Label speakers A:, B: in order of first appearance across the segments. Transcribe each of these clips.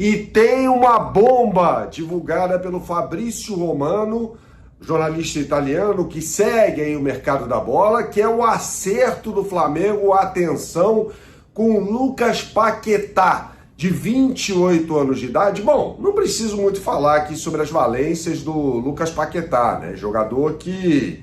A: E tem uma bomba divulgada pelo Fabrício Romano, jornalista italiano, que segue aí o mercado da bola, que é o acerto do Flamengo, atenção, com Lucas Paquetá, de 28 anos de idade. Bom, não preciso muito falar aqui sobre as valências do Lucas Paquetá, né? Jogador que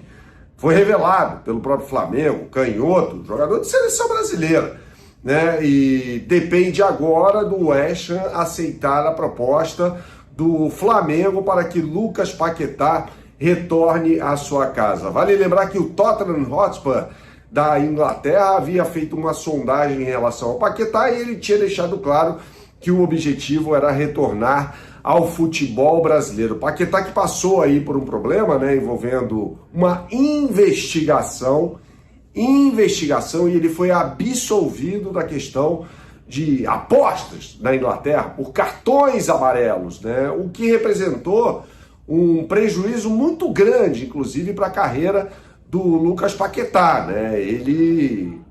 A: foi revelado pelo próprio Flamengo, canhoto, jogador de seleção brasileira, né? E depende agora do West Ham aceitar a proposta do Flamengo para que Lucas Paquetá retorne à sua casa. Vale lembrar que o Tottenham Hotspur da Inglaterra havia feito uma sondagem em relação ao Paquetá e ele tinha deixado claro que o objetivo era retornar ao futebol brasileiro. Paquetá que passou aí por um problema, né, envolvendo uma investigação e ele foi absolvido da questão de apostas na Inglaterra por cartões amarelos, né, o que representou um prejuízo muito grande, inclusive para a carreira do Lucas Paquetá, né? Ele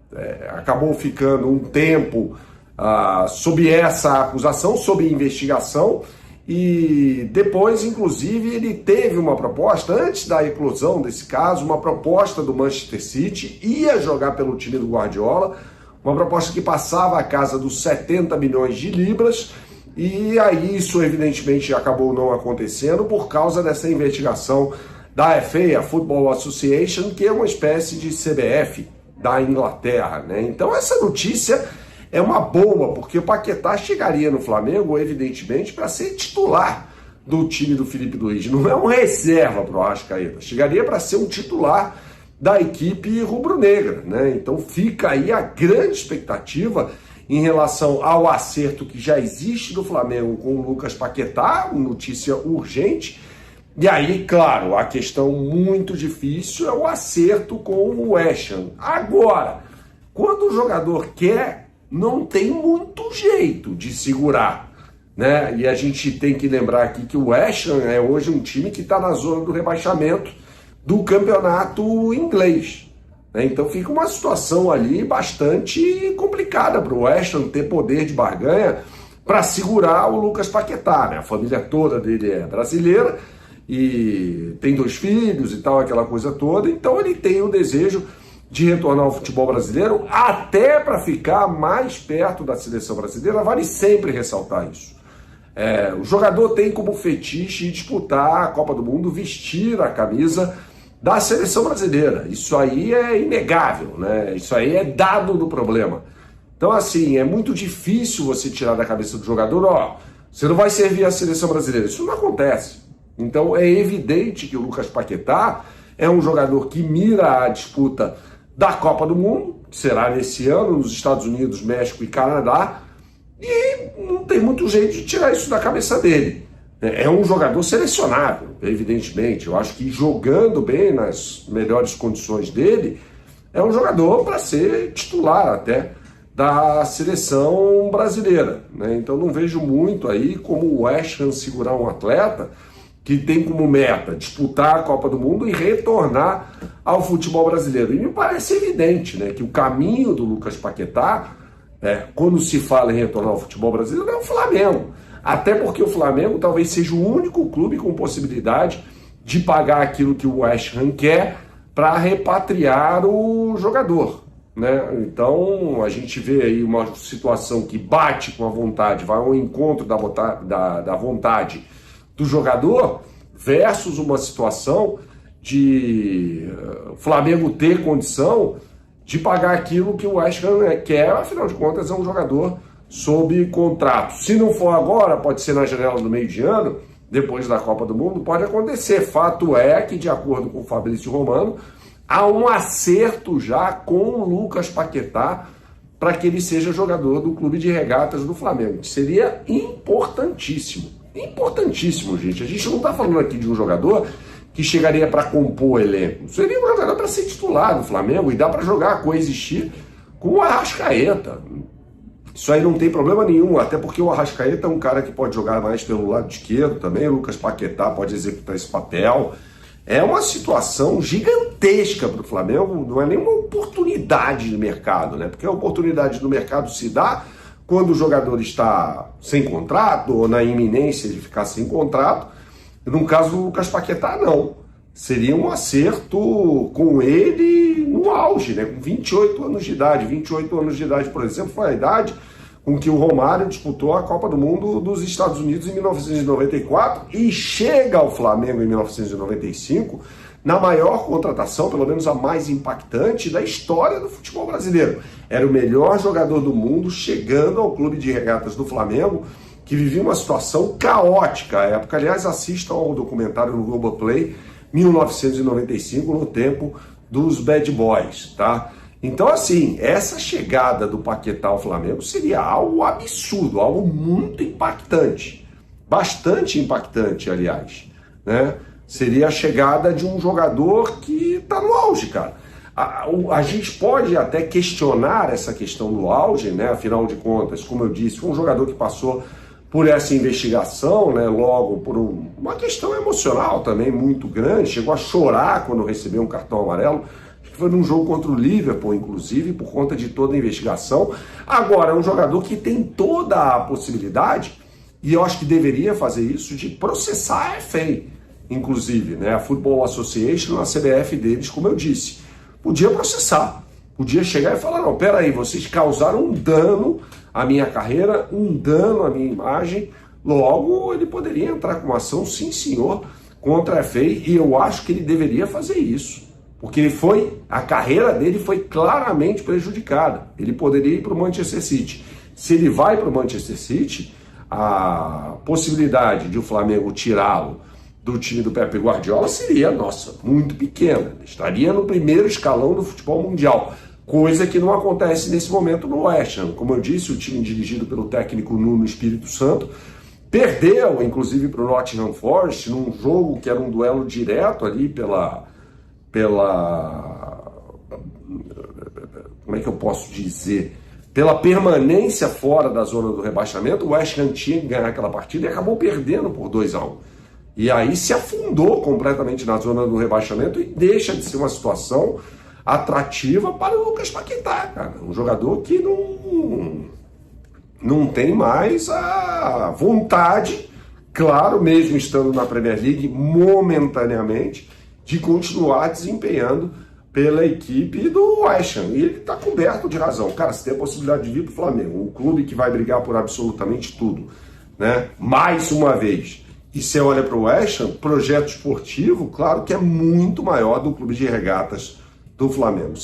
A: acabou ficando um tempo sob essa acusação, sob investigação, e depois, inclusive, ele teve uma proposta, antes da eclosão desse caso, uma proposta do Manchester City, ia jogar pelo time do Guardiola, uma proposta que passava a casa dos 70 milhões de libras, e aí isso evidentemente acabou não acontecendo por causa dessa investigação da FA, a Football Association, que é uma espécie de CBF da Inglaterra, né? Então essa notícia é uma boa, porque o Paquetá chegaria no Flamengo, evidentemente, para ser titular do time do Felipe Luiz. Não é um reserva para o Arrascaeta, chegaria para ser um titular da equipe rubro-negra, né? Então fica aí a grande expectativa em relação ao acerto que já existe do Flamengo com o Lucas Paquetá, notícia urgente. E aí, claro, a questão muito difícil é o acerto com o West Ham. Agora, quando o jogador quer, não tem muito jeito de segurar, né? E a gente tem que lembrar aqui que o West Ham é hoje um time que está na zona do rebaixamento do campeonato inglês. Então fica uma situação ali bastante complicada para o West Ham ter poder de barganha para segurar o Lucas Paquetá, né? A família toda dele é brasileira e tem 2 filhos e tal, aquela coisa toda, então ele tem o desejo de retornar ao futebol brasileiro, até para ficar mais perto da seleção brasileira. Vale sempre ressaltar isso. O jogador tem como fetiche disputar a Copa do Mundo, vestir a camisa da seleção brasileira. Isso aí é inegável, né? Isso aí é dado do problema. Então, assim, é muito difícil você tirar da cabeça do jogador, você não vai servir a seleção brasileira. Isso não acontece. Então, é evidente que o Lucas Paquetá é um jogador que mira a disputa da Copa do Mundo, que será nesse ano, nos Estados Unidos, México e Canadá, e não tem muito jeito de tirar isso da cabeça dele. É um jogador selecionável, evidentemente. Eu acho que jogando bem, nas melhores condições dele, é um jogador para ser titular até da seleção brasileira, né? Então não vejo muito aí como o West Ham segurar um atleta que tem como meta disputar a Copa do Mundo e retornar ao futebol brasileiro. E me parece evidente, né, que o caminho do Lucas Paquetá, quando se fala em retornar ao futebol brasileiro, é o Flamengo. Até porque o Flamengo talvez seja o único clube com possibilidade de pagar aquilo que o West Ham quer para repatriar o jogador, né? Então a gente vê aí uma situação que bate com a vontade, vai ao encontro da vontade do jogador, versus uma situação de Flamengo ter condição de pagar aquilo que o West Ham quer. Afinal de contas é um jogador sob contrato. Se não for agora, pode ser na janela do meio de ano, depois da Copa do Mundo, pode acontecer. Fato é que, de acordo com o Fabrício Romano, há um acerto já com o Lucas Paquetá para que ele seja jogador do Clube de Regatas do Flamengo. Seria importantíssimo. Importantíssimo, gente. A gente não está falando aqui de um jogador que chegaria para compor o elenco. Seria um jogador para ser titular do Flamengo e dá para jogar, coexistir com o Arrascaeta. Isso aí não tem problema nenhum, até porque o Arrascaeta é um cara que pode jogar mais pelo lado esquerdo também, o Lucas Paquetá pode executar esse papel. É uma situação gigantesca para o Flamengo, não é nenhuma oportunidade de mercado, né? Porque a oportunidade do mercado se dá quando o jogador está sem contrato ou na iminência de ficar sem contrato. No caso do Lucas Paquetá, não. Seria um acerto com ele no auge, né? Com 28 anos de idade. 28 anos de idade, por exemplo, foi a idade com que o Romário disputou a Copa do Mundo dos Estados Unidos em 1994 e chega ao Flamengo em 1995 na maior contratação, pelo menos a mais impactante da história do futebol brasileiro. Era o melhor jogador do mundo chegando ao Clube de Regatas do Flamengo, que vivia uma situação caótica à época. Aliás, assistam ao documentário no Globoplay, 1995, no tempo dos Bad Boys, tá? Então, assim, essa chegada do Paquetá ao Flamengo seria algo absurdo, algo muito impactante. Bastante impactante, aliás, né? Seria a chegada de um jogador que está no auge, cara. A gente pode até questionar essa questão do auge, né? Afinal de contas, como eu disse, foi um jogador que passou por essa investigação, né? Logo por uma questão emocional também muito grande, chegou a chorar quando recebeu um cartão amarelo. Acho que foi num jogo contra o Liverpool, inclusive, por conta de toda a investigação. Agora, é um jogador que tem toda a possibilidade, e eu acho que deveria fazer isso, de processar a FA. Inclusive, né, a Football Association, a CBF deles, como eu disse, podia processar, podia chegar e falar, não, peraí, vocês causaram um dano à minha carreira, um dano à minha imagem, logo ele poderia entrar com uma ação, sim senhor, contra a FA, e eu acho que ele deveria fazer isso, porque a carreira dele foi claramente prejudicada. Ele poderia ir para o Manchester City. Se ele vai para o Manchester City, a possibilidade de o Flamengo tirá-lo do time do Pepe Guardiola seria, nossa, muito pequena. Estaria no primeiro escalão do futebol mundial, coisa que não acontece nesse momento no West Ham. Como eu disse, o time dirigido pelo técnico Nuno Espírito Santo perdeu, inclusive, para o Nottingham Forest, num jogo que era um duelo direto ali como é que eu posso dizer? Pela permanência fora da zona do rebaixamento. O West Ham tinha que ganhar aquela partida e acabou perdendo por 2-1. E aí se afundou completamente na zona do rebaixamento e deixa de ser uma situação atrativa para o Lucas Paquetá, cara. Um jogador que não tem mais a vontade, claro, mesmo estando na Premier League momentaneamente, de continuar desempenhando pela equipe do West Ham. E ele está coberto de razão. Cara, você tem a possibilidade de vir para o Flamengo, um clube que vai brigar por absolutamente tudo, né? Mais uma vez. E você olha para o West Ham, projeto esportivo, claro que é muito maior do Clube de Regatas do Flamengo.